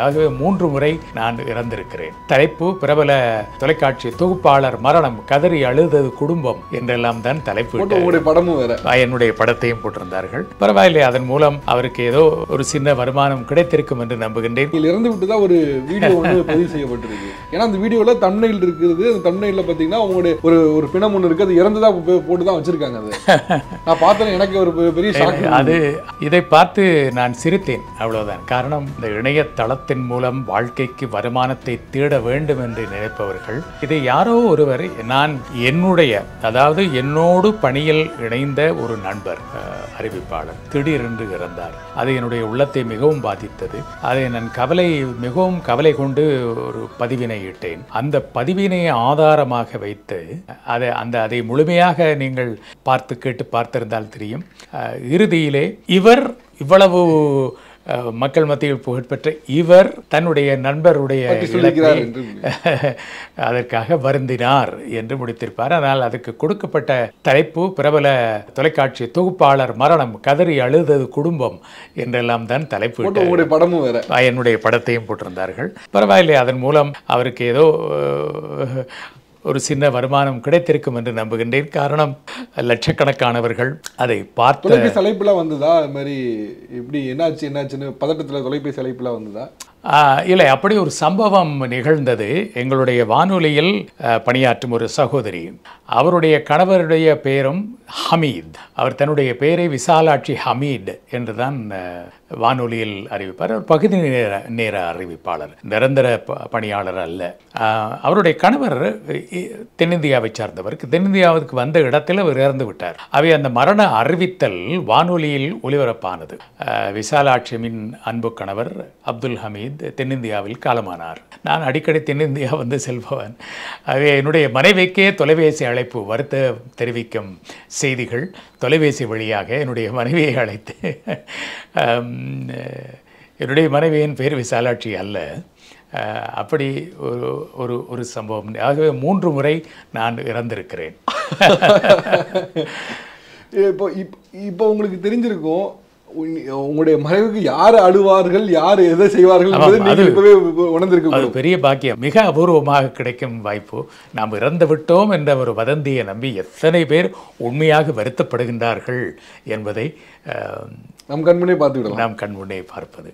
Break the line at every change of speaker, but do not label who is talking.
ஆகவே 3 முறை நான் இறந்திருக்கிறேன். தலைப்பு பிரபல தொலைக்காட்சி தொகுப்பாளர் மரணம், கதறி அழுதது குடும்பம் என்றெல்லாம் தான் தலைப்பு.
படமும் வேற,
என்னுடைய படத்தையும் போட்டிருந்தார்கள். பரவாயில்லை, அதன் மூலம் அவருக்கு ஏதோ ஒரு சின்ன வருமானம் கிடைத்திருக்கும் என்று நம்புகின்றேன்.
இறந்து விட்டு தான் ஒரு வீடியோ வந்து பதிவு செய்யப்பட்டிருக்கு. ஏன்னா அந்த வீடியோல தம்ப்நெயில் இருக்குது. அந்த தம்ப்நெயில்ல பாத்தீங்கன்னா உங்களுடைய ஒரு பிணம் ஒன்று இருக்கு, அது இறந்ததா போட்டு தான் வச்சிருக்காங்க. அது நான் பார்த்தேன், எனக்கு ஒரு பெரிய ஷாக்.
அது இதை பார்த்து நான் சிரித்தேன், அவ்வளவுதான். காரணம், இந்த இணையதளத்தின் மூலம் வாழ்க்கைக்கு வருமானத்தை தேட வேண்டும் என்று நினைப்பவர்கள், இதை யாரோ ஒருவர், நான் அதாவது என்னோடு பணியில் இணைந்த ஒரு நண்பர் அறிவிப்பாளர் திடீரென்று இறந்தார். அது என்னுடைய உள்ளத்தை மிகவும் பாதித்தது. அதை நான் மிகவும் கவலை கொண்டு ஒரு பதிவினை இட்டேன். அந்த பதிவினை ஆதாரமாக வைத்து அதை முழுமையாக நீங்கள் கேட்டு பார்த்திருந்தால் தெரியும். இறுதியிலே இவர் இவ்வளவு மக்கள் மத்தியில் புகழ்பெற்ற இவர் தன்னுடைய நண்பருடைய அதற்காக வருந்தினார் என்று முடித்திருப்பார். ஆனால் அதுக்கு கொடுக்கப்பட்ட தலைப்பு பிரபல தொலைக்காட்சி தொகுப்பாளர் மரணம், கதறி அழுதது குடும்பம் என்றெல்லாம் தான் தலைப்பு.
படமும் வேற,
என்னுடைய படத்தையும் போட்டிருந்தார்கள். பரவாயில்லை, அதன் மூலம் அவருக்கு ஏதோ ஒரு சின்ன வருமானம் கிடைத்திருக்கும் என்று நம்புகின்றேன். காரணம், லட்சக்கணக்கானவர்கள் அதை பார்த்து.
தொலைபேசி அழைப்புலாம் வந்ததா? அது மாதிரி இப்படி என்னாச்சுன்னு பதட்டத்தில் தொலைபேசி அழைப்புலாம் வந்ததா?
இல்லை, அப்படி ஒரு சம்பவம் நிகழ்ந்தது. எங்களுடைய வானொலியில் பணியாற்றும் ஒரு சகோதரி, அவருடைய கணவருடைய பெயரும் ஹமீத். அவர் தன்னுடைய பெயரை விசாலாட்சி ஹமீத் என்று தான் வானொலியில் அறிவிப்பார். அவர் பகுதி நேர அறிவிப்பாளர், நிரந்தர பணியாளர் அல்ல. அவருடைய கணவர் தென்னிந்தியாவை சார்ந்தவர். தென்னிந்தியாவுக்கு வந்த இடத்தில் அவர் இறந்து விட்டார். அவை அந்த மரண அறிவித்தல் வானொலியில் ஒலிபரப்பானது. விசாலாட்சியின் அன்பு கணவர் அப்துல் ஹமீத் தென்னிந்தியாவில் காலமானார். நான் அடிக்கடி தென்னிந்தியா வந்து செல்பவன். ஆகவே என்னுடைய மனைவிக்கே தொலைபேசி அழைப்பு, வருத்தம் தெரிவிக்கும் செய்திகள் தொலைபேசி வழியாக என்னுடைய மனைவியை அழைத்து, என்னுடைய மனைவியின் பேர் விசாலாட்சி அல்ல. அப்படி ஒரு சம்பவம். ஆகவே 3 முறை நான் இறந்திருக்கிறேன்.
இப்போ உங்களுக்கு தெரிஞ்சிருக்கும், உங்களுடைய மனைவிக்கு யார் அழுவார்கள், யார் எதை செய்வார்கள்,
அது பெரிய பாக்கியம், மிக அபூர்வமாக கிடைக்கும் வாய்ப்பு. நாம் இறந்து விட்டோம் என்ற ஒரு வதந்தியை நம்பி எத்தனை பேர் உண்மையாக வருத்தப்படுகின்றார்கள் என்பதை
நாம் கண்முன்னே பார்ப்பது.